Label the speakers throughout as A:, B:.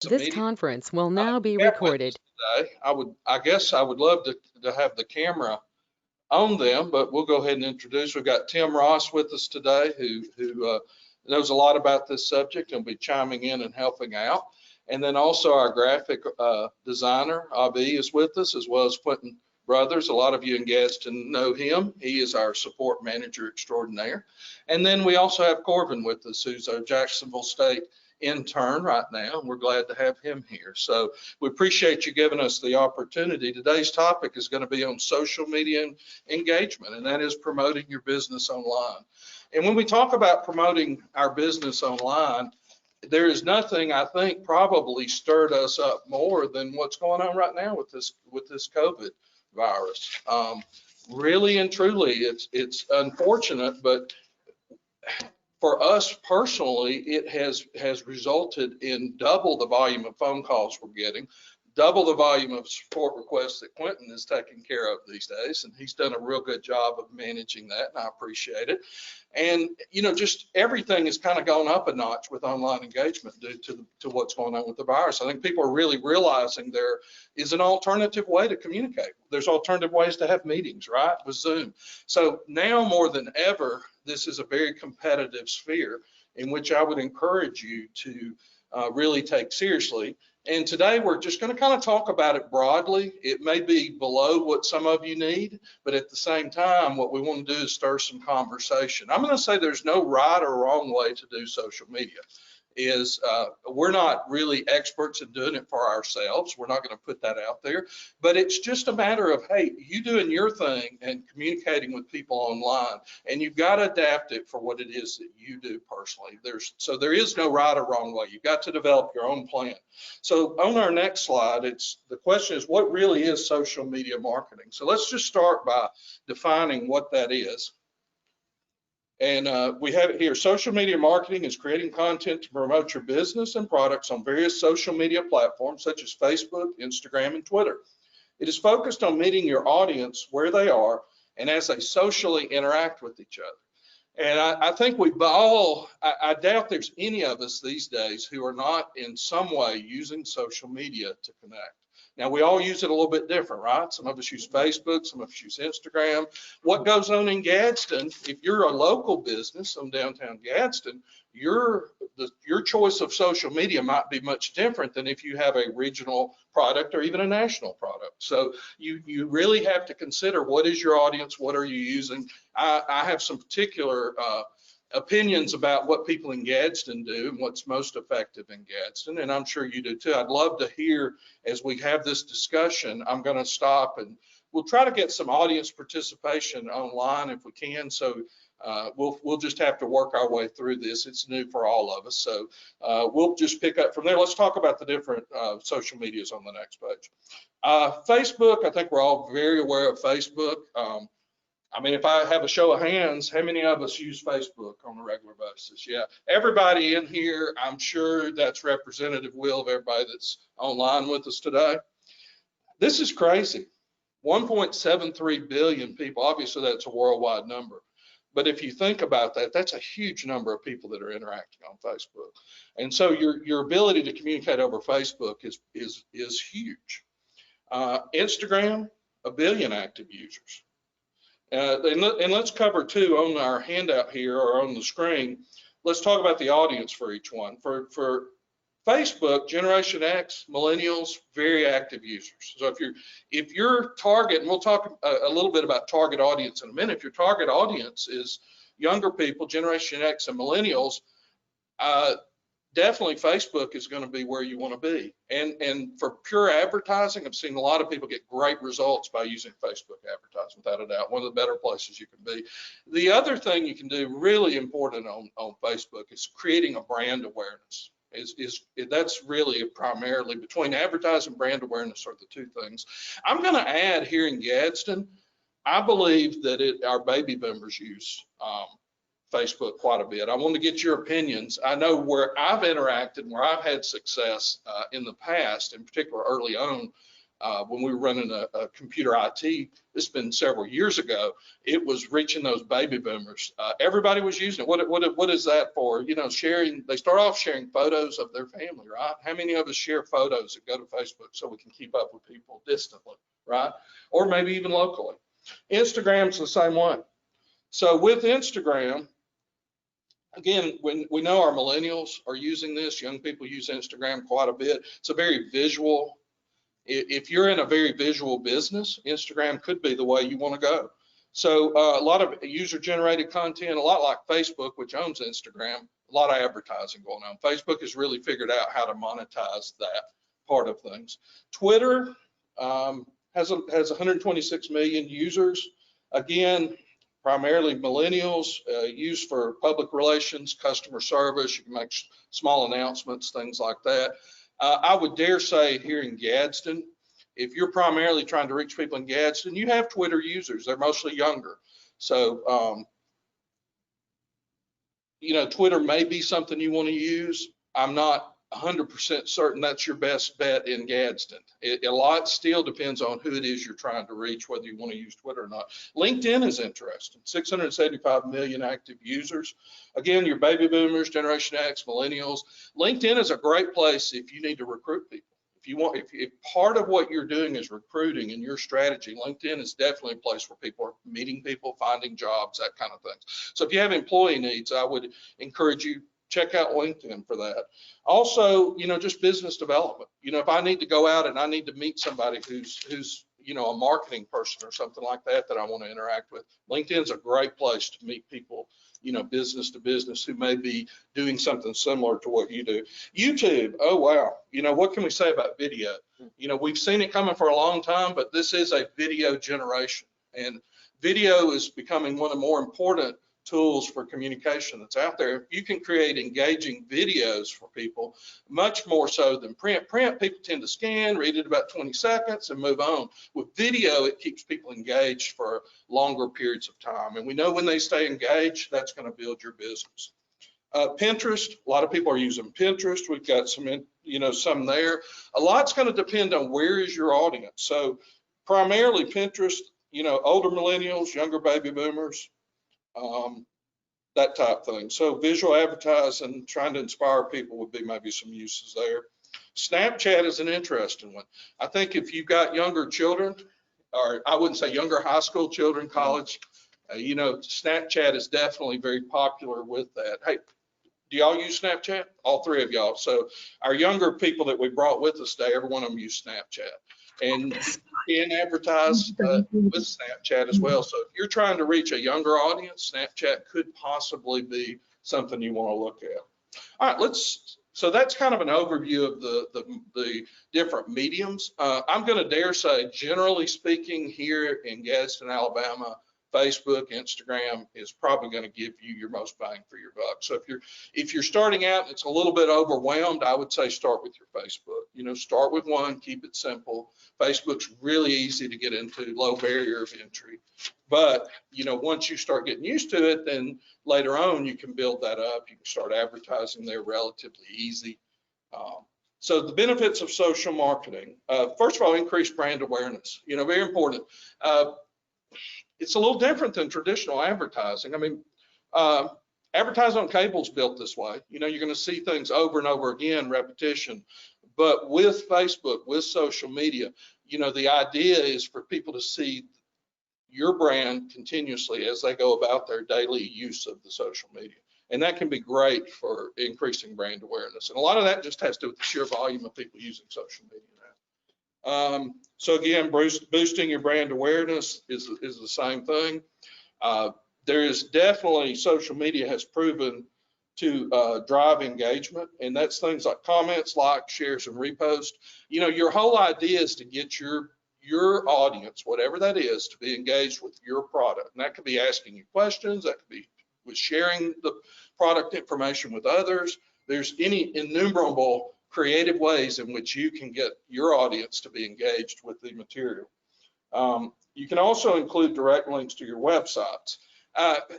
A: This
B: Plexamedia.
A: conference will now be
B: We have with us
A: recorded.
B: today. I guess I would love to have the camera on them, but we'll go ahead and introduce. We've got Tim Ross with us today, who knows a lot about this subject and will be chiming in and helping out. And then also our graphic designer, Avi, is with us, as well as Quentin Brothers. A lot of you in Gadsden know him. He is our support manager extraordinaire. And then we also have Corbin with us, who's our Jacksonville State intern right now, and we're glad to have him here. So we appreciate you giving us the opportunity. Today's topic is going to be on social media engagement, and that is promoting your business online. And when we talk about promoting our business online, there is nothing, I think, probably stirred us up more than what's going on right now with this COVID virus. Really and truly, it's unfortunate, but for us personally, it has resulted in double the volume of phone calls we're getting, double the volume of support requests that Quentin is taking care of these days, and he's done a real good job of managing that, and I appreciate it. And just everything has kind of gone up a notch with online engagement due to what's going on with the virus. I think people are really realizing there is an alternative way to communicate. There's alternative ways to have meetings, right, with Zoom. So now more than ever, this is a very competitive sphere in which I would encourage you to really take seriously. And today we're just going to kind of talk about it broadly. It may be below what some of you need, but at the same time, what we want to do is stir some conversation. I'm going to say there's no right or wrong way to do social media. We're not really experts in doing it for ourselves. We're not going to put that out there, but it's just a matter of, hey, you doing your thing and communicating with people online, and you've got to adapt it for what it is that you do personally. So there is no right or wrong way. You've got to develop your own plan. So on our next slide, the question is, what really is social media marketing? So let's just start by defining what that is. And we have it here. Social media marketing is creating content to promote your business and products on various social media platforms such as Facebook, Instagram, and Twitter. It is focused on meeting your audience where they are and as they socially interact with each other. And I think we've all, I doubt there's any of us these days who are not in some way using social media to connect. Now, we all use it a little bit different, right? Some of us use Facebook, some of us use Instagram. What goes on in Gadsden, if you're a local business in downtown Gadsden, your choice of social media might be much different than if you have a regional product or even a national product. So you really have to consider, what is your audience? What are you using? I have some particular opinions about what people in Gadsden do and what's most effective in Gadsden, and I'm sure you do too. I'd love to hear, as we have this discussion, I'm going to stop and we'll try to get some audience participation online if we can. So we'll just have to work our way through this. It's new for all of us. So we'll just pick up from there. Let's talk about the different social medias on the next page. Facebook, I think we're all very aware of Facebook. I mean, if I have a show of hands, how many of us use Facebook on a regular basis? Yeah, everybody in here, I'm sure that's representative, Will, of everybody that's online with us today. This is crazy. 1.73 billion people, obviously that's a worldwide number. But if you think about that, that's a huge number of people that are interacting on Facebook. And so your ability to communicate over Facebook is huge. Instagram, 1 billion active users. And let's cover too on our handout here or on the screen. Let's talk about the audience for each one. For Facebook, Generation X, millennials, very active users. So if your target, and we'll talk a little bit about target audience in a minute. If your target audience is younger people, Generation X and millennials, definitely Facebook is going to be where you want to be. And for pure advertising, I've seen a lot of people get great results by using Facebook advertising, without a doubt. One of the better places you can be. The other thing you can do, really important on Facebook, is creating a brand awareness. That's really primarily, between advertising and brand awareness are the two things. I'm going to add, here in Gadsden, I believe that our baby boomers use Facebook quite a bit. I want to get your opinions. I know where I've interacted, where I've had success in the past, in particular early on, when we were running a computer IT, it's been several years ago, it was reaching those baby boomers. Everybody was using it. What is that for? You know, sharing, they start off sharing photos of their family, right? How many of us share photos that go to Facebook so we can keep up with people distantly, right? Or maybe even locally. Instagram's the same way. So with Instagram, again, when we know our millennials are using this, young people use Instagram quite a bit. It's a very visual. If you're in a very visual business, Instagram could be the way you want to go. So a lot of user-generated content, a lot like Facebook, which owns Instagram, a lot of advertising going on. Facebook has really figured out how to monetize that part of things. Twitter has 126 million users. Again, primarily millennials, used for public relations, customer service. You can make small announcements, things like that. I would dare say here in Gadsden, if you're primarily trying to reach people in Gadsden, you have Twitter users. They're mostly younger. So, you know, Twitter may be something you want to use. I'm not 100% certain that's your best bet in Gadsden. A lot still depends on who it is you're trying to reach, whether you want to use Twitter or not. LinkedIn is interesting. 675 million active users. Again, your baby boomers, Generation X, millennials. LinkedIn is a great place if you need to recruit people. If part of what you're doing is recruiting in your strategy, LinkedIn is definitely a place where people are meeting people, finding jobs, that kind of thing. So if you have employee needs, I would encourage you, check out LinkedIn for that. Also, you know, just business development. You know, if I need to go out and I need to meet somebody who's you know, a marketing person or something like that I want to interact with, LinkedIn's a great place to meet people, you know, business to business who may be doing something similar to what you do. YouTube, oh wow, you know, what can we say about video? You know, we've seen it coming for a long time, but this is a video generation, and video is becoming one of the more important tools for communication that's out there. If you can create engaging videos for people, much more so than print. Print, people tend to scan, read it about 20 seconds and move on. With video, it keeps people engaged for longer periods of time. And we know when they stay engaged, that's going to build your business. Pinterest, a lot of people are using Pinterest. We've got some, you know, some there. A lot's going to depend on where is your audience. So primarily Pinterest, you know, older millennials, younger baby boomers, that type thing. So visual advertising, trying to inspire people would be maybe some uses there. Snapchat is an interesting one. I think if you've got younger children, or I wouldn't say younger high school children, college, you know, Snapchat is definitely very popular with that. Hey, do y'all use Snapchat? All three of y'all. So our younger people that we brought with us today, every one of them use Snapchat. And you can advertise with Snapchat as well. So if you're trying to reach a younger audience, Snapchat could possibly be something you want to look at. All right, so that's kind of an overview of the different mediums. I'm going to dare say, generally speaking, here in Gadsden, Alabama, Facebook, Instagram is probably going to give you your most bang for your buck. So if you're starting out and it's a little bit overwhelmed, I would say start with your Facebook. You know, start with one, keep it simple. Facebook's really easy to get into, low barrier of entry. But, you know, once you start getting used to it, then later on you can build that up. You can start advertising there relatively easy. So the benefits of social marketing, first of all, increase brand awareness, you know, very important. It's a little different than traditional advertising. I mean, advertising on cable is built this way. You know, you're going to see things over and over again, repetition. But with Facebook, with social media, you know, the idea is for people to see your brand continuously as they go about their daily use of the social media. And that can be great for increasing brand awareness. And a lot of that just has to do with the sheer volume of people using social media now. So again, boosting your brand awareness is the same thing. There is definitely, social media has proven to drive engagement, and that's things like comments, likes, shares, and reposts. You know, your whole idea is to get your audience, whatever that is, to be engaged with your product. And that could be asking you questions, that could be with sharing the product information with others. There's any innumerable creative ways in which you can get your audience to be engaged with the material. You can also include direct links to your websites.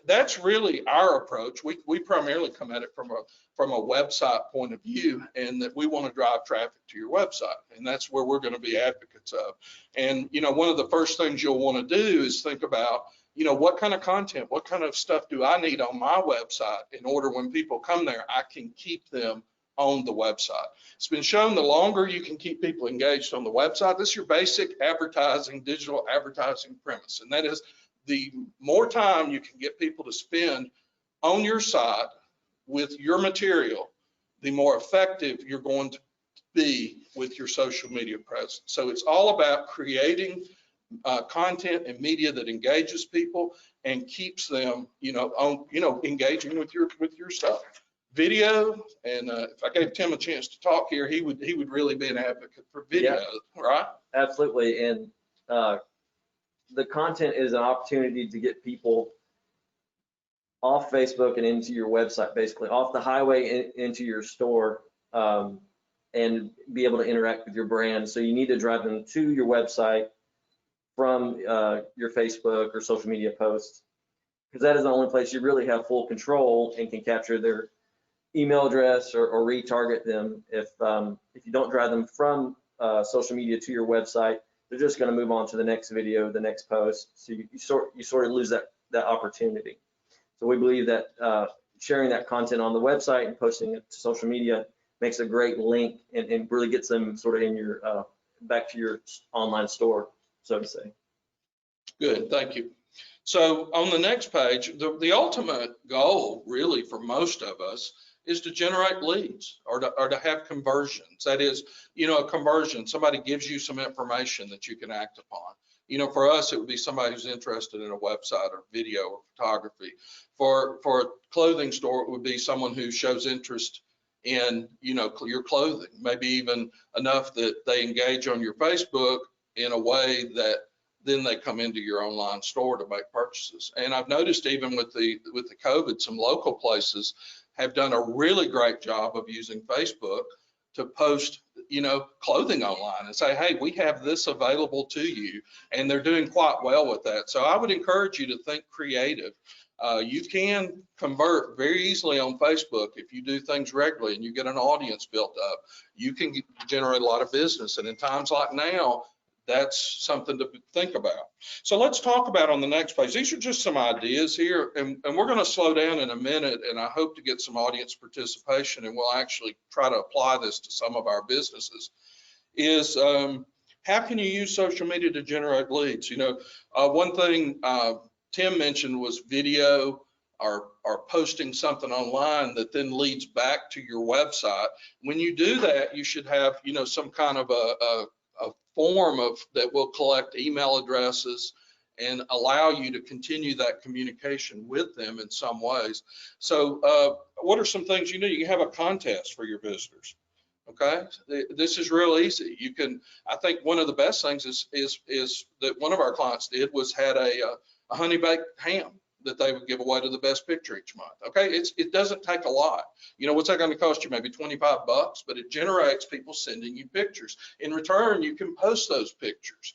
B: That's really our approach. We primarily come at it from a website point of view, and that we want to drive traffic to your website, and that's where we're going to be advocates of. And one of the first things you'll want to do is think about, what kind of content, what kind of stuff do I need on my website in order when people come there, I can keep them on the website. It's been shown the longer you can keep people engaged on the website, this is your basic advertising, digital advertising premise, and that is the more time you can get people to spend on your site with your material, the more effective you're going to be with your social media presence. So it's all about creating content and media that engages people and keeps them, engaging with your stuff. Video, and if I gave Tim a chance to talk here, he would really be an advocate for video, right?
A: Absolutely, and the content is an opportunity to get people off Facebook and into your website, basically off the highway into your store, and be able to interact with your brand. So you need to drive them to your website from your Facebook or social media posts, because that is the only place you really have full control and can capture their email address or retarget them. If you don't drive them from social media to your website, they're just going to move on to the next video, the next post. So you sort of lose that opportunity. So we believe that sharing that content on the website and posting it to social media makes a great link and really gets them sort of in your back to your online store, so to say.
B: Good, thank you. So on the next page, the ultimate goal really for most of us is to generate leads or to have conversions. That is, a conversion, somebody gives you some information that you can act upon. For us, it would be somebody who's interested in a website or video or photography. For a clothing store, it would be someone who shows interest in, your clothing, maybe even enough that they engage on your Facebook in a way that then they come into your online store to make purchases. And I've noticed even with the COVID, some local places have done a really great job of using Facebook to post, clothing online and say, hey, we have this available to you. And they're doing quite well with that. So I would encourage you to think creative. You can convert very easily on Facebook if you do things regularly and you get an audience built up. You can generate a lot of business. And in times like now, that's something to think about. So let's talk about on the next page. These are just some ideas here, and we're going to slow down in a minute, and I hope to get some audience participation, and we'll actually try to apply this to some of our businesses. Is how can you use social media to generate leads? One thing Tim mentioned was video or posting something online that then leads back to your website. When you do that, you should have, some kind of a form that will collect email addresses and allow you to continue that communication with them in some ways. So what are some things you do? You can have a contest for your visitors. Okay, this is real easy. You can, I think one of the best things is that one of our clients did was had a honey baked ham that they would give away to the best picture each month. Okay, it doesn't take a lot. What's that going to cost you? Maybe 25 bucks, but it generates people sending you pictures. In return, you can post those pictures.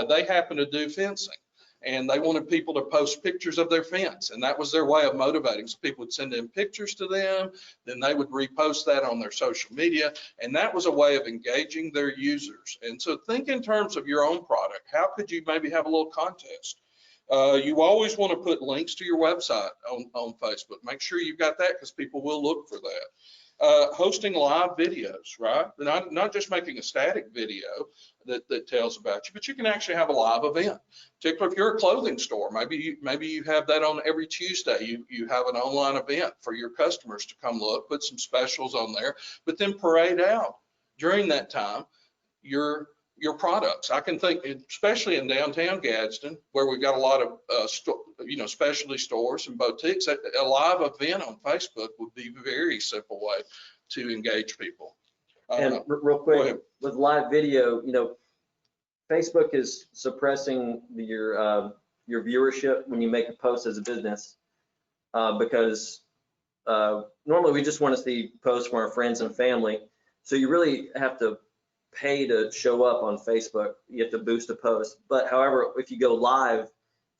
B: They happen to do fencing, and they wanted people to post pictures of their fence, and that was their way of motivating. So people would send in pictures to them, then they would repost that on their social media, and that was a way of engaging their users. And so think in terms of your own product. How could you maybe have a little contest? You always want to put links to your website on Facebook. Make sure you've got that because people will look for that. Hosting live videos, right? Not just making a static video that tells about you, but you can actually have a live event. Particularly if you're a clothing store, maybe you have that on every Tuesday. You have an online event for your customers to come look, put some specials on there, but then parade out during that time your products. I can think, especially in downtown Gadsden, where we've got a lot of specialty stores and boutiques, a live event on Facebook would be a very simple way to engage people.
A: And real quick, with live video, Facebook is suppressing your viewership when you make a post as a business, because normally we just want to see posts from our friends and family. So you really have to pay to show up on Facebook. You have to boost a post. But however, if you go live,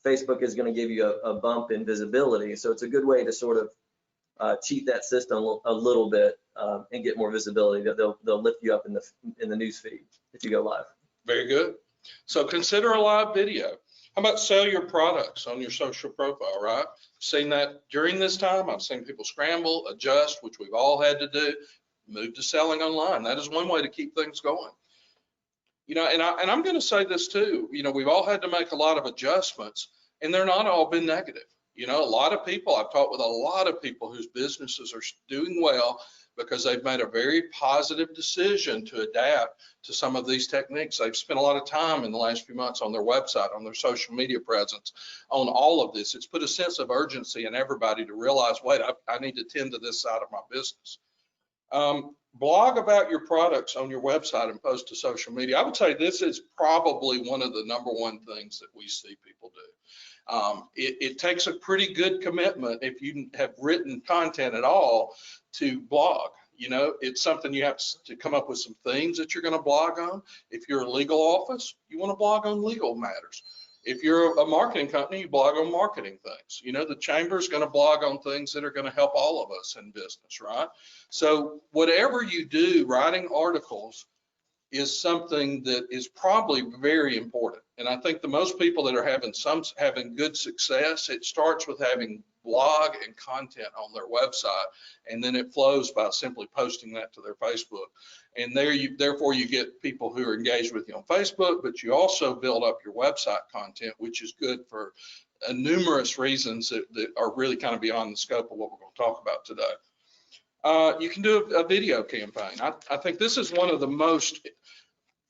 A: Facebook is going to give you a bump in visibility. So it's a good way to sort of cheat that system a little bit and get more visibility. They'll lift you up in the news feed if you go live.
B: Very good. So consider a live video. How about sell your products on your social profile, right? Seen that during this time. I've seen people scramble, adjust, which we've all had to do, move to selling online. That is one way to keep things going. You know, and I'm going to say this too, you know, we've all had to make a lot of adjustments, and they're not all been negative. You know, a lot of people, I've talked with a lot of people whose businesses are doing well because they've made a very positive decision to adapt to some of these techniques. They've spent a lot of time in the last few months on their website, on their social media presence, on all of this. It's put a sense of urgency in everybody to realize, wait, I need to tend to this side of my business. Blog about your products on your website and post to social media. I would say this is probably one of the #1 things that we see people do. It takes a pretty good commitment if you have written content at all to blog. You know, it's something you have to come up with some themes that you're going to blog on. If you're a legal office, you want to blog on legal matters. If you're a marketing company, you blog on marketing things. You know, the chamber is going to blog on things that are going to help all of us in business, right? So whatever you do, writing articles is something that is probably very important. And I think the most people that are having good success, it starts with having blog and content on their website, and then it flows by simply posting that to their Facebook. And therefore you get people who are engaged with you on Facebook, but you also build up your website content, which is good for numerous reasons that are really kind of beyond the scope of what we're going to talk about today. You can do a video campaign. I think this is one of the most,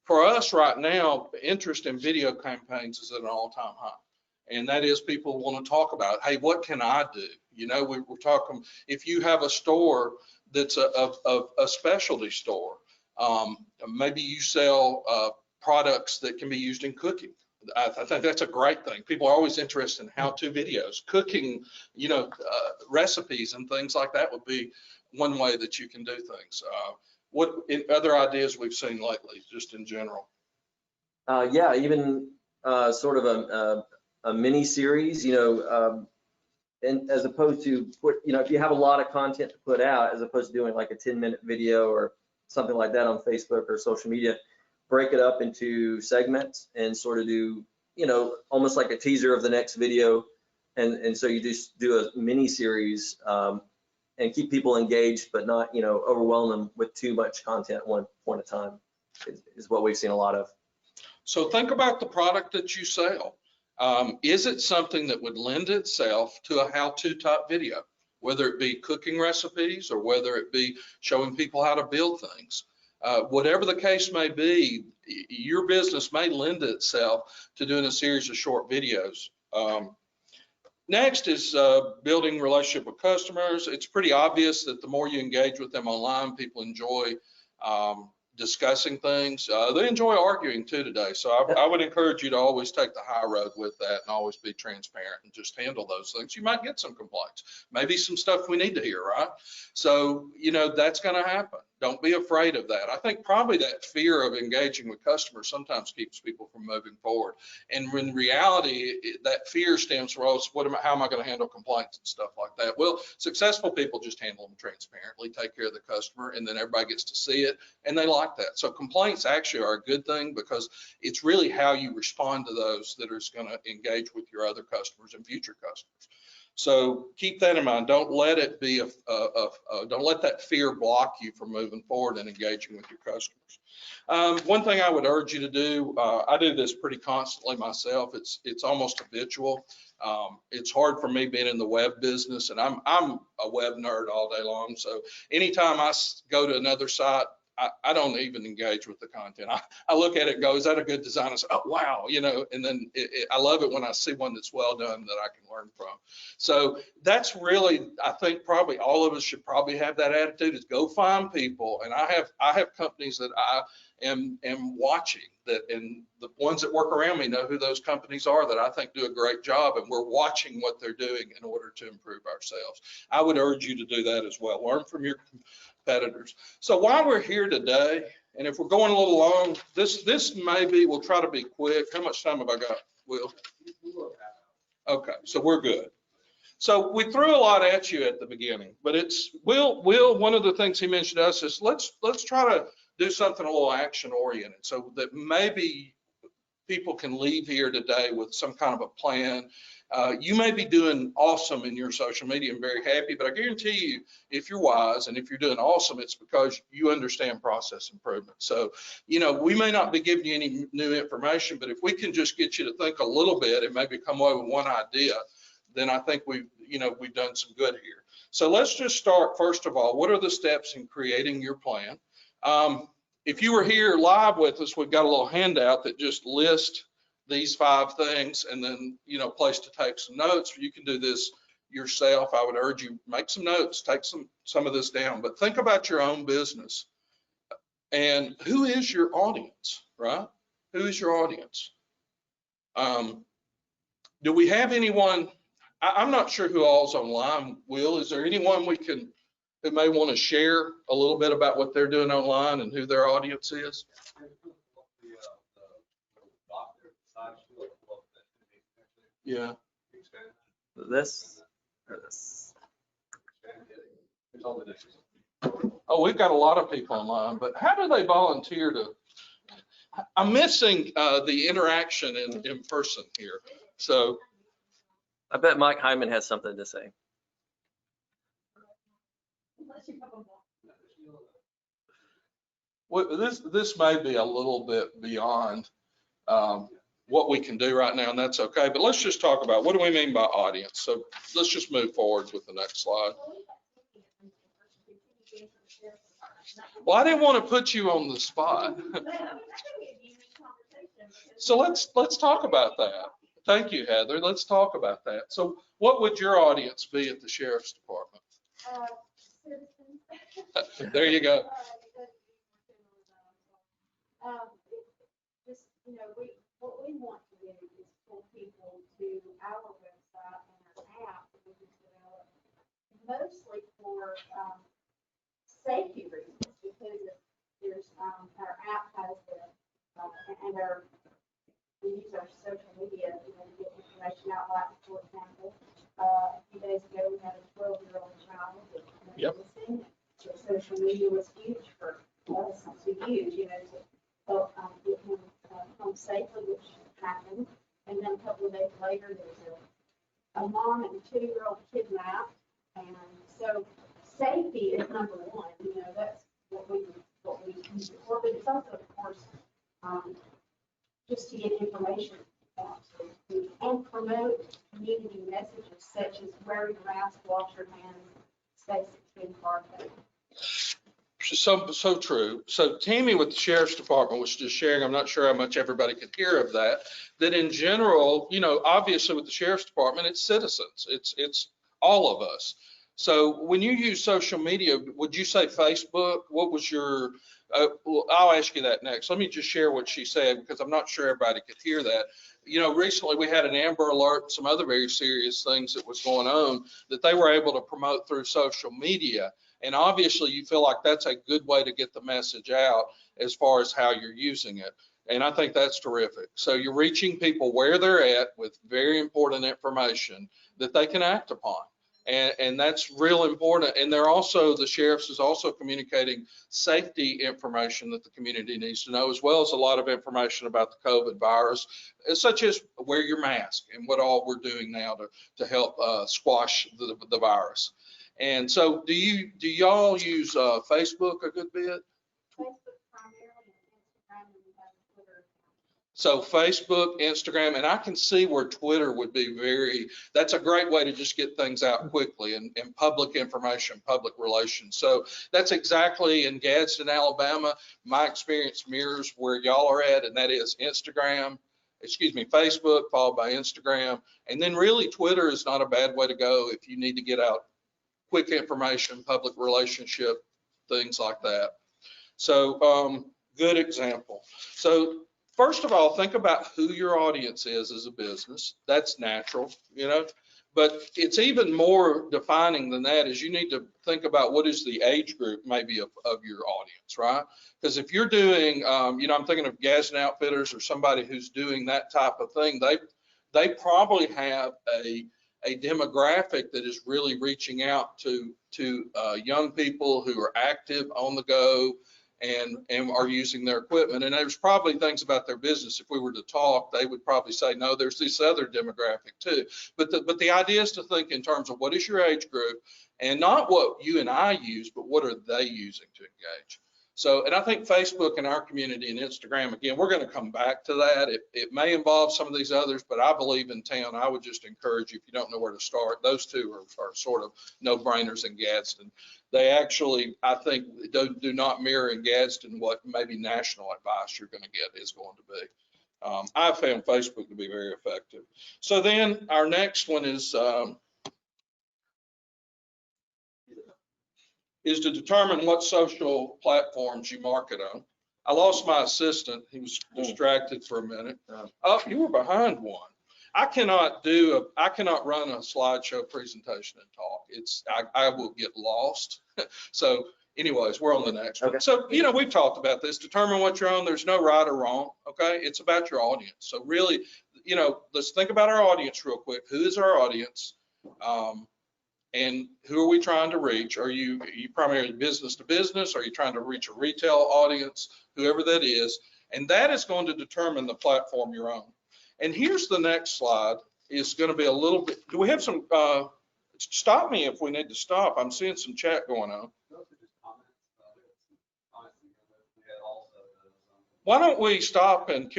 B: for us right now, interest in video campaigns is at an all-time high. And that is, people want to talk about, hey, what can I do? You know, we're talking, if you have a store that's a specialty store, maybe you sell products that can be used in cooking. I think that's a great thing. People are always interested in how-to videos, cooking, you know, recipes and things like that would be one way that you can do things. What other ideas we've seen lately, just in general?
A: Yeah, even sort of a mini series, you know, and as opposed to you know, if you have a lot of content to put out, as opposed to doing like a 10-minute video or something like that on Facebook or social media, break it up into segments and sort of do, you know, almost like a teaser of the next video. And so you just do a mini series and keep people engaged, but not, you know, overwhelm them with too much content at one point in time is what we've seen a lot of.
B: So think about the product that you sell. Is it something that would lend itself to a how-to type video, whether it be cooking recipes or whether it be showing people how to build things? Whatever the case may be, your business may lend itself to doing a series of short videos. Next is building relationship with customers. It's pretty obvious that the more you engage with them online, people enjoy discussing things. They enjoy arguing too today. So I would encourage you to always take the high road with that and always be transparent and just handle those things. You might get some complaints, maybe some stuff we need to hear, right? So, you know, that's going to happen. Don't be afraid of that. I think probably that fear of engaging with customers sometimes keeps people from moving forward. And in reality, that fear stems from, how am I going to handle complaints and stuff like that? Well, successful people just handle them transparently, take care of the customer, and then everybody gets to see it, and they like that. So complaints actually are a good thing because it's really how you respond to those that is going to engage with your other customers and future customers. So keep that in mind. Don't let it be don't let that fear block you from moving forward and engaging with your customers. One thing I would urge you to do, I do this pretty constantly myself. It's almost habitual. It's hard for me being in the web business, and I'm a web nerd all day long. So anytime I go to another site, I don't even engage with the content. I look at it and go, is that a good design? I say, oh, wow, you know, and then I love it when I see one that's well done that I can learn from. So that's really, I think probably all of us should probably have that attitude, is go find people. And I have companies that I am watching that, and the ones that work around me know who those companies are that I think do a great job, and we're watching what they're doing in order to improve ourselves. I would urge you to do that as well. Learn from your competitors. So while we're here today, and if we're going a little long, this maybe we'll try to be quick. How much time have I got, Will? Okay, so we're good. So we threw a lot at you at the beginning, but it's Will, one of the things he mentioned to us is let's try to do something a little action oriented so that maybe people can leave here today with some kind of a plan. You may be doing awesome in your social media and very happy, but I guarantee you, if you're wise and if you're doing awesome, it's because you understand process improvement. So, we may not be giving you any new information, but if we can just get you to think a little bit and maybe come away with one idea, then I think we've done some good here. So let's just start, first of all, what are the steps in creating your plan? If you were here live with us, we've got a little handout that just lists these 5 things and then, place to take some notes. You can do this yourself. I would urge you, make some notes, take some of this down, but think about your own business and who is your audience, right? Who is your audience? Do we have anyone? I'm not sure who all's online. Will, is there anyone who may want to share a little bit about what they're doing online and who their audience is? Yeah.
A: This or this?
B: Oh, we've got a lot of people online, but how do they volunteer to? I'm missing the interaction in person here. So
A: I bet Mike Hyman has something to say.
B: well, this may be a little bit beyond what we can do right now, and that's okay. But let's just talk about what do we mean by audience. So let's just move forward with the next slide. Well, I didn't want to put you on the spot. So let's talk about that. Thank you, Heather. Let's talk about that. So what would your audience be at the Sheriff's Department? There you go.
C: Just, what we want to do is pull people to our website and our app that we just developed, mostly for safety reasons, because there's our app has the and we use our social media to get information out. Like, for example, a few days ago we had a 12-year-old child that was missing. So social media was huge for us to use, to help get him home safely, which happened. And then a couple of days later, there's a mom and a 2-year-old kidnapped. And so safety is number one. That's what we use it for. But it's also, of course, just to get information out and promote community messages such as wear your mask, wash your hands, stay 6 feet apart.
B: So true. So Tammy with the Sheriff's Department was just sharing, I'm not sure how much everybody could hear of that in general, obviously with the Sheriff's Department, it's citizens. It's all of us. So when you use social media, would you say Facebook? What was your, well, I'll ask you that next. Let me just share what she said because I'm not sure everybody could hear that. Recently we had an Amber Alert and some other very serious things that was going on that they were able to promote through social media. And obviously you feel like that's a good way to get the message out as far as how you're using it. And I think that's terrific. So you're reaching people where they're at with very important information that they can act upon. And that's real important. And the sheriff's is also communicating safety information that the community needs to know, as well as a lot of information about the COVID virus, such as wear your mask and what all we're doing now to help squash the virus. And so do y'all use Facebook a good bit?
C: Facebook primarily, and Instagram, and we have a Twitter account.
B: So Facebook, Instagram, and I can see where Twitter would be that's a great way to just get things out quickly and public information, public relations. So that's exactly in Gadsden, Alabama. My experience mirrors where y'all are at, and that is Facebook followed by Instagram. And then really Twitter is not a bad way to go if you need to get out quick information, public relationship, things like that. So good example. So first of all, think about who your audience is as a business. That's natural, but it's even more defining than that is you need to think about what is the age group maybe of your audience, right? Because if you're doing, I'm thinking of Gadsden Outfitters or somebody who's doing that type of thing, they probably have a demographic that is really reaching out to young people who are active on the go and are using their equipment. And there's probably things about their business. If we were to talk, they would probably say, no, there's this other demographic too. But the idea is to think in terms of what is your age group, and not what you and I use, but what are they using to engage. So, and I think Facebook and our community and Instagram, again, we're going to come back to that. It may involve some of these others, but I believe in town, I would just encourage you, if you don't know where to start, those two are sort of no-brainers in Gadsden. They actually, I think, do not mirror in Gadsden what maybe national advice you're going to get is going to be. I found Facebook to be very effective. So then our next one is to determine what social platforms you market on. I lost my assistant. He was distracted for a minute. Oh, you were behind one. I cannot run a slideshow presentation and talk. I will get lost. So anyways, we're on the next one. So, we've talked about this. Determine what you're on. There's no right or wrong. Okay. It's about your audience. So really, let's think about our audience real quick. Who is our audience? And who are we trying to reach? Are you primarily business to business? Are you trying to reach a retail audience? Whoever that is. And that is going to determine the platform you're on. And here's the next slide. Is going to be a little bit, do we have some, stop me if we need to stop. I'm seeing some chat going on. Why don't we stop and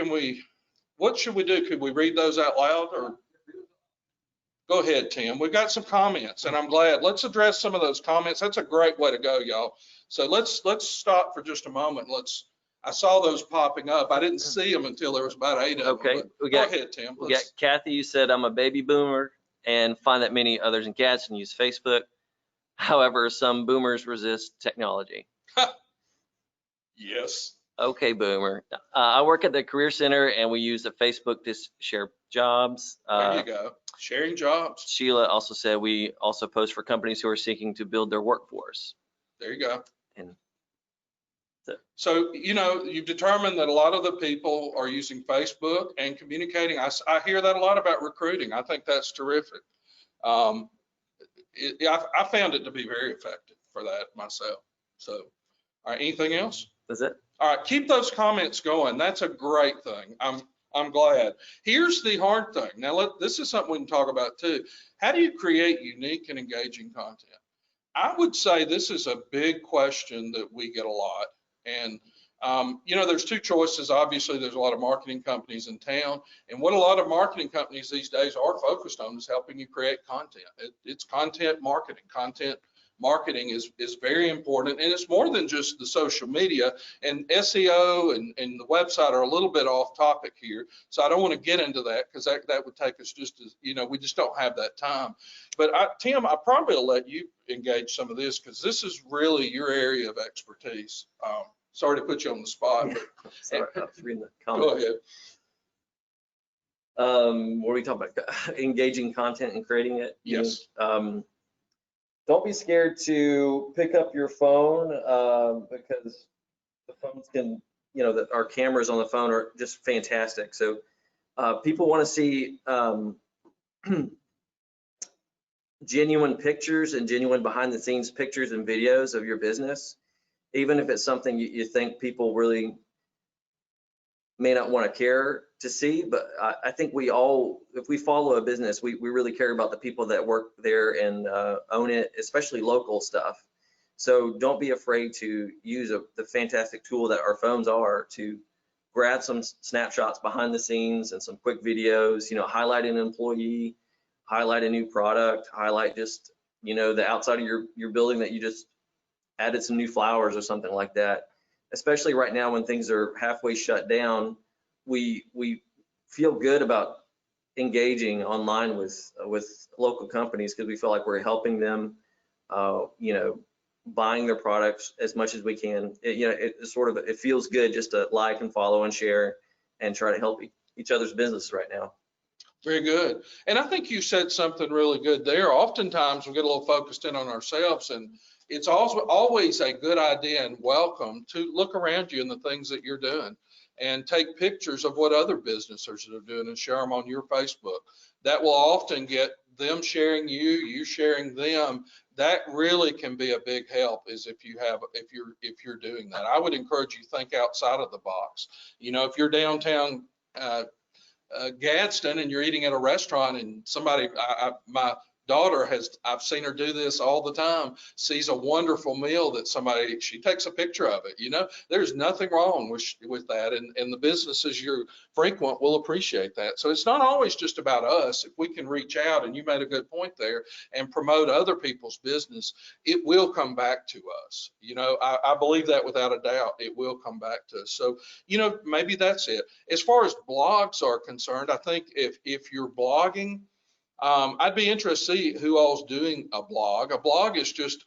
B: what should we do? Could we read those out loud or? Go ahead, Tim. We've got some comments and I'm glad. Let's address some of those comments. That's a great way to go, y'all. So let's stop for just a moment. I saw those popping up. I didn't see them until there was about 8 of them. Go ahead, Tim.
A: We got Kathy, you said I'm a baby boomer and find that many others in Gadsden use Facebook. However, some boomers resist technology.
B: Yes.
A: Okay, boomer. I work at the Career Center and we use the Facebook to share jobs.
B: There you go. Sharing jobs.
A: Sheila also said we also post for companies who are seeking to build their workforce.
B: There you go.
A: And
B: so, you've determined that a lot of the people are using Facebook and communicating. I hear that a lot about recruiting. I think that's terrific. I found it to be very effective for that myself. So, all right, anything else?
A: That's it.
B: All right, keep those comments going. That's a great thing. I'm glad. Here's the hard thing. Now, this is something we can talk about too. How do you create unique and engaging content? I would say this is a big question that we get a lot. And, there's two choices. Obviously, there's a lot of marketing companies in town. And what a lot of marketing companies these days are focused on is helping you create content. It's content marketing. Content marketing is very important, and it's more than just the social media, and SEO and the website are a little bit off topic here, so I don't want to get into that because that would take us just as, we just don't have that time. But Tim, I probably will let you engage some of this because this is really your area of expertise. Sorry to put you on the spot. But,
A: sorry, I was reading the comments.
B: Go ahead.
A: What are we talking about? Engaging content and creating it?
B: Yes.
A: Don't be scared to pick up your phone because the phones can, our cameras on the phone are just fantastic. So people want to see genuine pictures and genuine behind the scenes pictures and videos of your business, even if it's something you think people really may not want to care to see. But I think we all, if we follow a business, we really care about the people that work there and own it, especially local stuff. So don't be afraid to use the fantastic tool that our phones are to grab some snapshots behind the scenes and some quick videos, highlight an employee, highlight a new product, highlight just, the outside of your building that you just added some new flowers or something like that. Especially right now when things are halfway shut down, we feel good about engaging online with local companies because we feel like we're helping them, buying their products as much as we can. It feels good just to like and follow and share and try to help each other's business right now.
B: Very good. And I think you said something really good there. Oftentimes we get a little focused in on ourselves, and it's also always a good idea and welcome to look around you and the things that you're doing and take pictures of what other businesses are doing and share them on your Facebook. That will often get them sharing you, you sharing them. That really can be a big help is if you're doing that. I would encourage you to think outside of the box. You know, if you're downtown Gadsden and you're eating at a restaurant and somebody, my daughter I've seen her do this all the time, sees a wonderful meal that somebody, she takes a picture of it. You know, there's nothing wrong with that. And the businesses you're frequent will appreciate that. So it's not always just about us. If we can reach out, and you made a good point there, and promote other people's business, it will come back to us. You know, I believe that without a doubt, it will come back to us. So, you know, maybe that's it. As far as blogs are concerned, I think if you're blogging, I'd be interested to see who all's doing a blog. A blog is just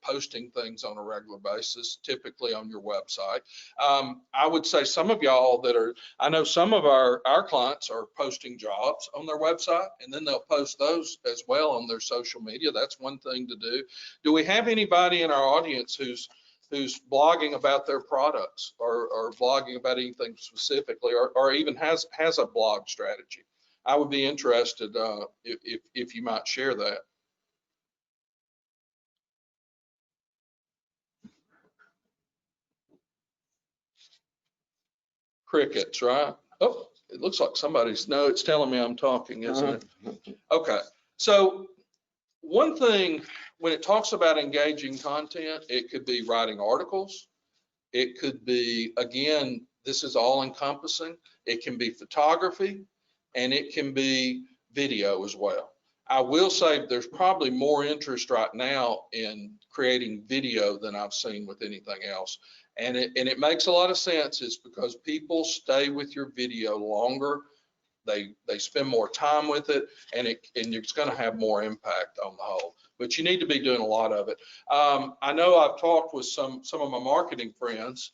B: posting things on a regular basis, typically on your website. I would say some of y'all I know some of our clients are posting jobs on their website, and then they'll post those as well on their social media. That's one thing to do. Do we have anybody in our audience who's blogging about their products or blogging about anything specifically, or even has a blog strategy? I would be interested if you might share that. Crickets, right? Oh, it looks like no, it's telling me I'm talking, isn't it? Okay, so one thing, when it talks about engaging content, it could be writing articles. It could be, again, this is all encompassing. It can be photography, and it can be video as well. I will say there's probably more interest right now in creating video than I've seen with anything else. And it makes a lot of sense. It's because people stay with your video longer. They spend more time with it, and it's going to have more impact on the whole. But you need to be doing a lot of it. I know I've talked with some of my marketing friends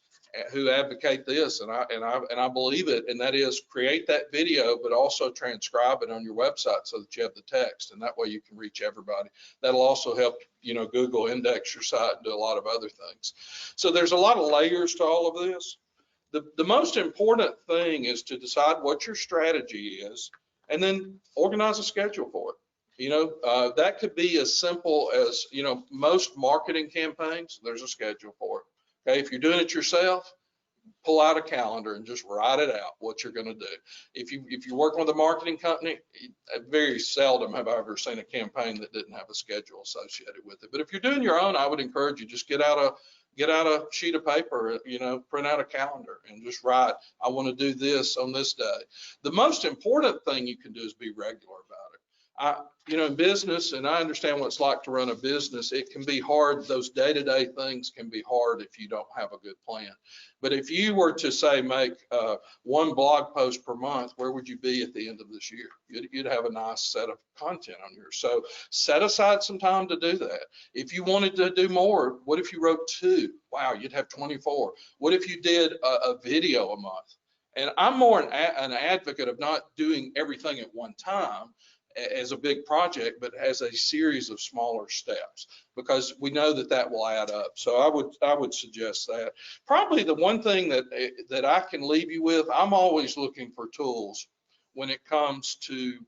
B: who advocate this, and I believe it, and that is create that video, but also transcribe it on your website so that you have the text, and that way you can reach everybody. That'll also help, you know, Google index your site and do a lot of other things. So there's a lot of layers to all of this. The most important thing is to decide what your strategy is, and then organize a schedule for it. You know, that could be as simple as, you know, most marketing campaigns, there's a schedule for it. Okay, if you're doing it yourself, pull out a calendar and just write it out what you're going to do. If you're working with a marketing company, very seldom have I ever seen a campaign that didn't have a schedule associated with it. But if you're doing your own, I would encourage you, just get out a sheet of paper, you know, print out a calendar and just write, I want to do this on this day. The most important thing you can do is be regular about it. You know, in business, and I understand what it's like to run a business, it can be hard. Those day-to-day things can be hard if you don't have a good plan. But if you were to say make one blog post per month, where would you be at the end of this year? You'd have a nice set of content on yours. So set aside some time to do that. If you wanted to do more, what if you wrote 2? Wow, you'd have 24. What if you did a video a month? And I'm more an advocate of not doing everything at one time as a big project, but as a series of smaller steps, because we know that will add up. So I would suggest that. Probably the one thing that I can leave you with, I'm always looking for tools when it comes to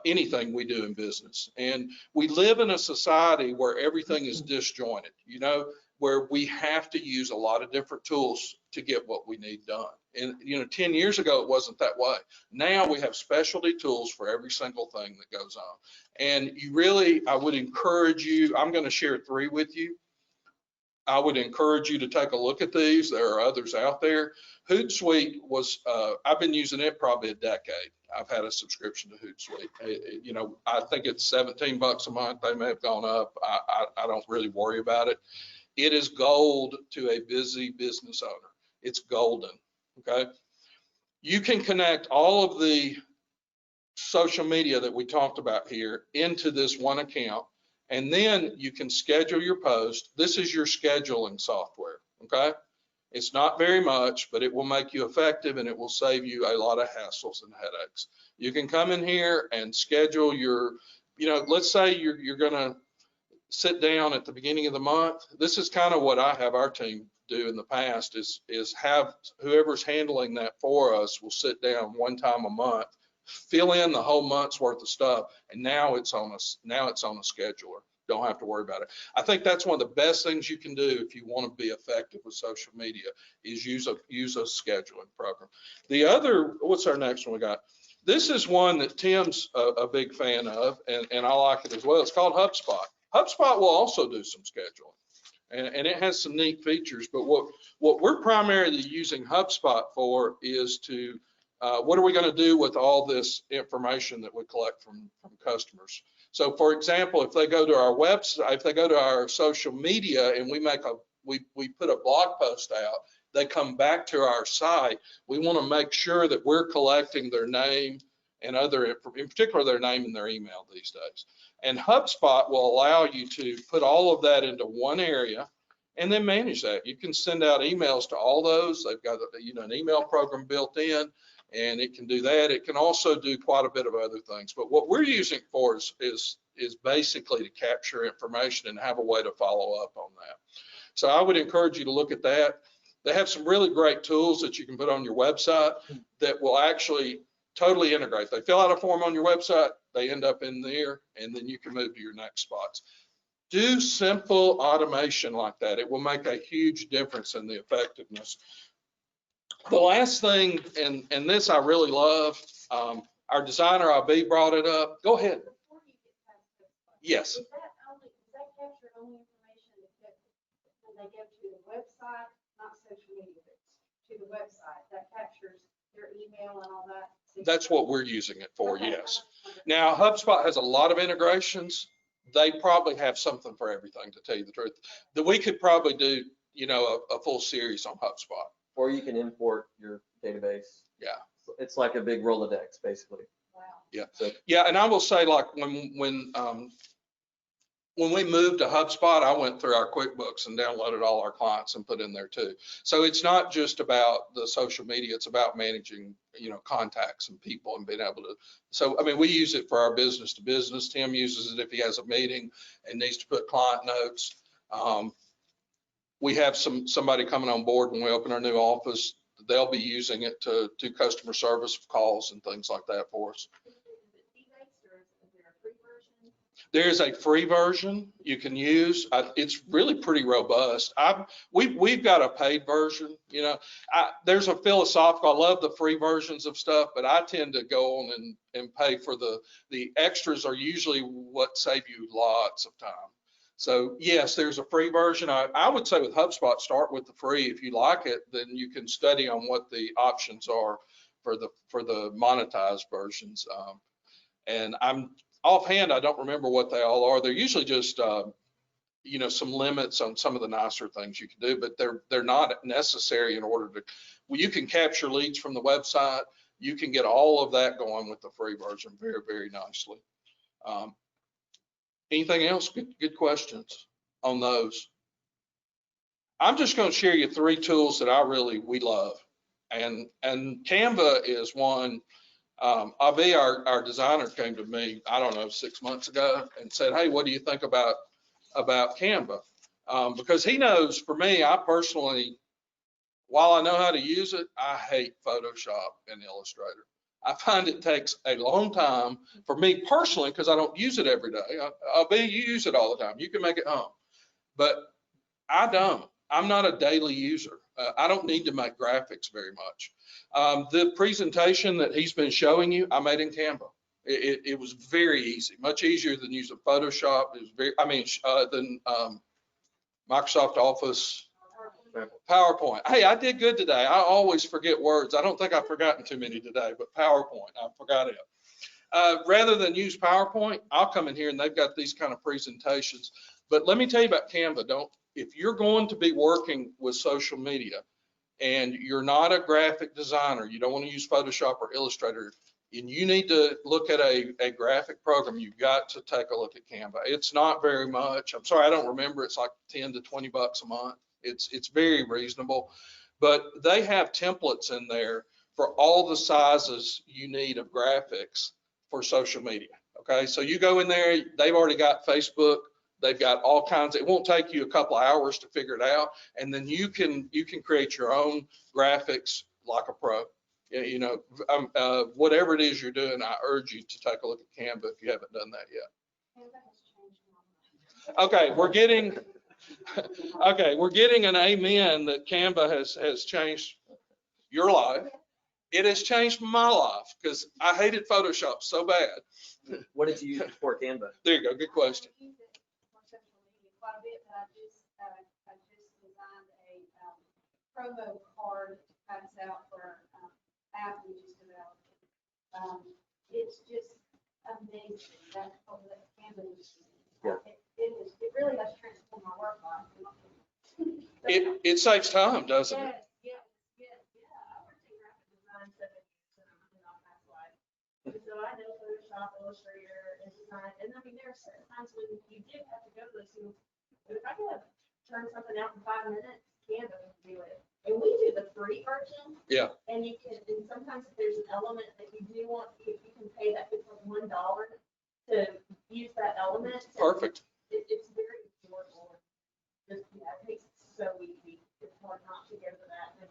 B: anything we do in business. And we live in a society where everything is disjointed, you know, where we have to use a lot of different tools to get what we need done. And, you know, 10 years ago, it wasn't that way. Now we have specialty tools for every single thing that goes on. And I would encourage you, I'm going to share 3 with you. I would encourage you to take a look at these. There are others out there. Hootsuite was, I've been using it probably a decade. I've had a subscription to Hootsuite. You know, I think it's $17 a month. They may have gone up. I don't really worry about it. It is gold to a busy business owner. It's golden, okay? You can connect all of the social media that we talked about here into this one account, and then you can schedule your post. This is your scheduling software, okay? It's not very much, but it will make you effective, and it will save you a lot of hassles and headaches. You can come in here and schedule your, you know, let's say you're gonna sit down at the beginning of the month. This is kind of what I have our team do in the past is have whoever's handling that for us will sit down one time a month, fill in the whole month's worth of stuff, and now it's on a scheduler. Don't have to worry about it. I think that's one of the best things you can do if you want to be effective with social media is use a scheduling program. The other, what's our next one we got? This is one that Tim's a big fan of, and I like it as well. It's called HubSpot. HubSpot will also do some scheduling. And it has some neat features, but what we're primarily using HubSpot for is to, what are we going to do with all this information that we collect from customers? So for example, if they go to our website, if they go to our social media and we put a blog post out, they come back to our site, we want to make sure that we're collecting their name and in particular their name and their email these days. And HubSpot will allow you to put all of that into one area and then manage that. You can send out emails to all those. They've got an email program built in, and it can do that. It can also do quite a bit of other things. But what we're using it for is basically to capture information and have a way to follow up on that. So I would encourage you to look at that. They have some really great tools that you can put on your website that will actually totally integrate. They fill out a form on your website, they end up in there, and then you can move to your next spots. Do simple automation like that. It will make a huge difference in the effectiveness. The last thing, and this I really love, our designer, Abi, brought it up. Go ahead.
C: Before you get past this one,
B: Yes.
C: Does that capture only information that when they go to the website, not social media, but to the website, that captures their email and all that?
B: That's what we're using it for,
C: Okay.
B: yes. Now, HubSpot has a lot of integrations. They probably have something for everything, to tell you the truth. That we could probably do, a full series on HubSpot.
A: Or you can import your database.
B: Yeah.
A: It's like a big Rolodex, basically.
C: Wow.
B: Yeah.
A: So,
B: Yeah, and I will say, like, when we moved to HubSpot, I went through our QuickBooks and downloaded all our clients and put in there too. So it's not just about the social media, it's about managing, contacts and people and being able to. So, I mean, we use it for our business to business. Tim uses it if he has a meeting and needs to put client notes. We have somebody coming on board when we open our new office. They'll be using it to do customer service calls and things like that for us. There's a free version you can use. It's really pretty robust. We've got a paid version. There's a philosophical. I love the free versions of stuff, but I tend to go on and pay for the extras. Are usually what save you lots of time. So yes, there's a free version. I would say with HubSpot, start with the free. If you like it, then you can study on what the options are for the monetized versions. And I'm offhand, I don't remember what they all are. They're usually just, some limits on some of the nicer things you can do, but they're not necessary in order to, well, you can capture leads from the website. You can get all of that going with the free version very, very nicely. Anything else? Good questions on those. I'm just going to share you 3 tools that we love. And Canva is one. Avi, our designer, came to me, I don't know, 6 months ago and said, hey, what do you think about Canva? Because he knows, for me, I personally, while I know how to use it, I hate Photoshop and Illustrator. I find it takes a long time for me personally, because I don't use it every day. Avi, you use it all the time. You can make it home. But I don't. I'm not a daily user. I don't need to make graphics very much. The presentation that he's been showing you, I made in Canva. It was very easy, much easier than using Photoshop. It was than Microsoft Office, PowerPoint. Hey, I did good today. I always forget words. I don't think I've forgotten too many today, but PowerPoint, I forgot it. Rather than use PowerPoint, I'll come in here and they've got these kind of presentations. But let me tell you about Canva. If you're going to be working with social media and you're not a graphic designer, you don't want to use Photoshop or Illustrator, and you need to look at a graphic program, you've got to take a look at Canva. It's not very much. I'm sorry, I don't remember. It's like 10 to 20 bucks a month. It's very reasonable, but they have templates in there for all the sizes you need of graphics for social media. Okay, so you go in there, they've already got Facebook They've got all kinds. It won't take you a couple of hours to figure it out, and then you can create your own graphics like a pro. You know, whatever it is you're doing, I urge you to take a look at Canva if you haven't done that yet. Okay, we're getting an amen that Canva has changed your life. It has changed my life because I hated Photoshop so bad.
A: What did you use before Canva?
B: There you go. Good question.
C: I use it for social media quite a bit, but I just designed a promo card to pass out for app we just developed. It's just amazing. That's what Canva is.
A: Yeah.
C: It really has transformed my work life.
B: It saves time, doesn't it?
C: Yeah. I worked in graphic design 7 years in my past life. And so I know Photoshop, Illustrator, and design. And I mean, there are certain times when you do have to go to those things. But if I could turn something out in 5 minutes, Canva can do it. And we do the free version.
B: Yeah.
C: And you can, and sometimes if there's an element that you do want, you can pay that $1 to use that element.
B: Perfect.
C: It's very affordable. Just, yeah, it makes it so easy. It's hard not to go to that.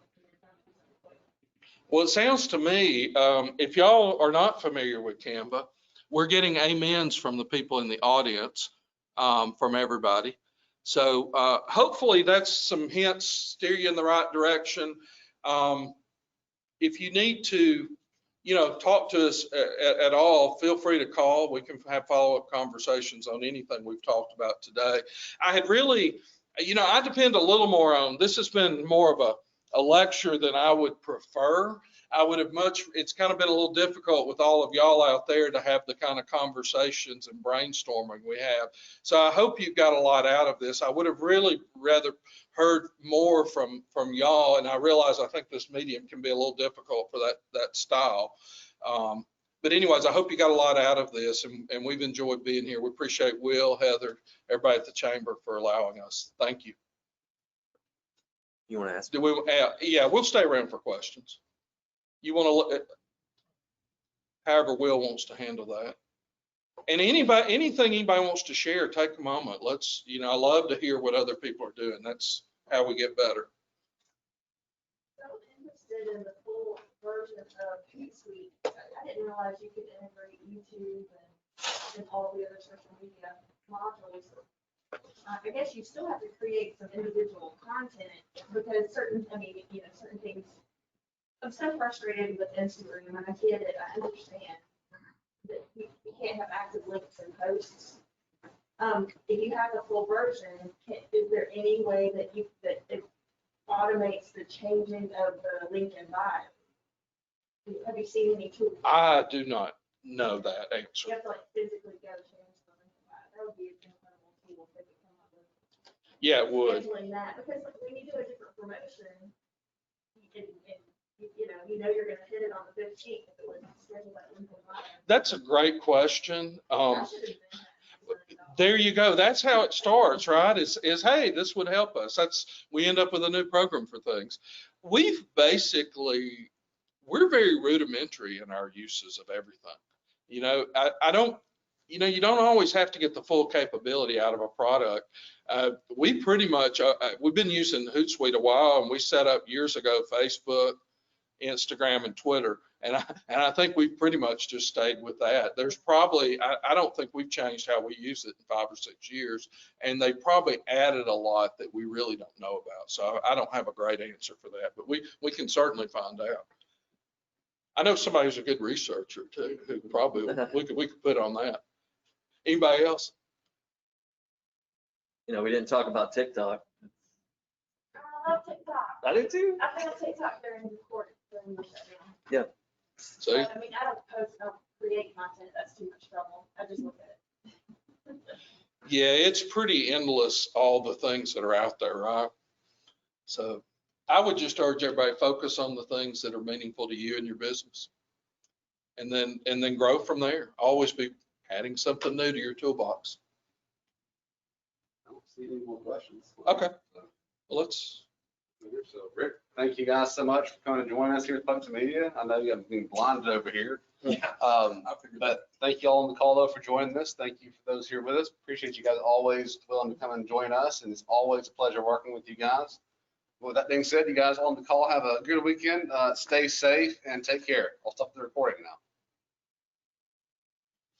B: Well, it sounds to me, if y'all are not familiar with Canva, we're getting amens from the people in the audience, from everybody. So hopefully that's some hints, steer you in the right direction. If you need to, you know, talk to us at all, feel free to call. We can have follow-up conversations on anything we've talked about today. I had really, you know, I depend a little more on, this has been more of a lecture than I would prefer. It's kind of been a little difficult with all of y'all out there to have the kind of conversations and brainstorming we have. So I hope you've got a lot out of this. I would have really rather heard more from y'all, and I realize I think this medium can be a little difficult for that style. But anyways, I hope you got a lot out of this, and we've enjoyed being here. We appreciate Will, Heather, everybody at the chamber for allowing us. Thank you.
A: You want to ask?
B: Do we? Yeah, we'll stay around for questions. You want to look? However, Will wants to handle that. And anything anybody wants to share, take a moment. Let's, you know, I love to hear what other people are doing. That's how we get better.
C: So interested in the full version of Hootsuite. I didn't realize you could integrate YouTube and all the other social media modules. I guess you still have to create some individual content because certain things. I'm so frustrated with Instagram, and I get it. I understand that you can't have active links and posts. If you have the full version, is there any way that it automates the changing of the link and bio? Have you seen any tools?
B: I do not know that answer.
C: You have to like physically go change the link and bio. That would be an incredible tool if they could come up with.
B: Yeah, it would.
C: Scheduling that, because like, when you do a different promotion, you know you're going to hit it on the 15th if it was scheduled at link and bio.
B: That's a great question.
C: I should have been that.
B: There you go. That's how it starts, right? Is hey, this would help us. We end up with a new program for things. We're very rudimentary in our uses of everything. You know, you don't always have to get the full capability out of a product. We pretty much, we've been using Hootsuite a while, and we set up years ago Facebook, Instagram, and Twitter. And I think we've pretty much just stayed with that. There's probably, I don't think we've changed how we use it in 5 or 6 years. And they probably added a lot that we really don't know about. So I don't have a great answer for that, but we can certainly find out. I know somebody who's a good researcher too, who probably we could put on that. Anybody else?
A: You know, we didn't talk about TikTok.
C: I love TikTok.
A: I do too.
C: I think TikTok during the court during the shutdown.
A: Yeah.
B: See?
C: I mean, I don't post, I don't create content. That's too much trouble. I just look at it.
B: Yeah, it's pretty endless, all the things that are out there, right? So I would just urge everybody focus on the things that are meaningful to you and your business. And then grow from there. Always be adding something new to your toolbox.
D: I don't see any more questions.
B: Okay. Well,
D: So Rick, thank you guys so much for coming to join us here at Plexamedia. I know you have been blinded over here. But thank you all on the call though for joining us. Thank you for those here with us. Appreciate you guys always willing to come and join us, and it's always a pleasure working with you guys. With that being said, you guys on the call have a good weekend. Stay safe and take care. I'll stop the recording now.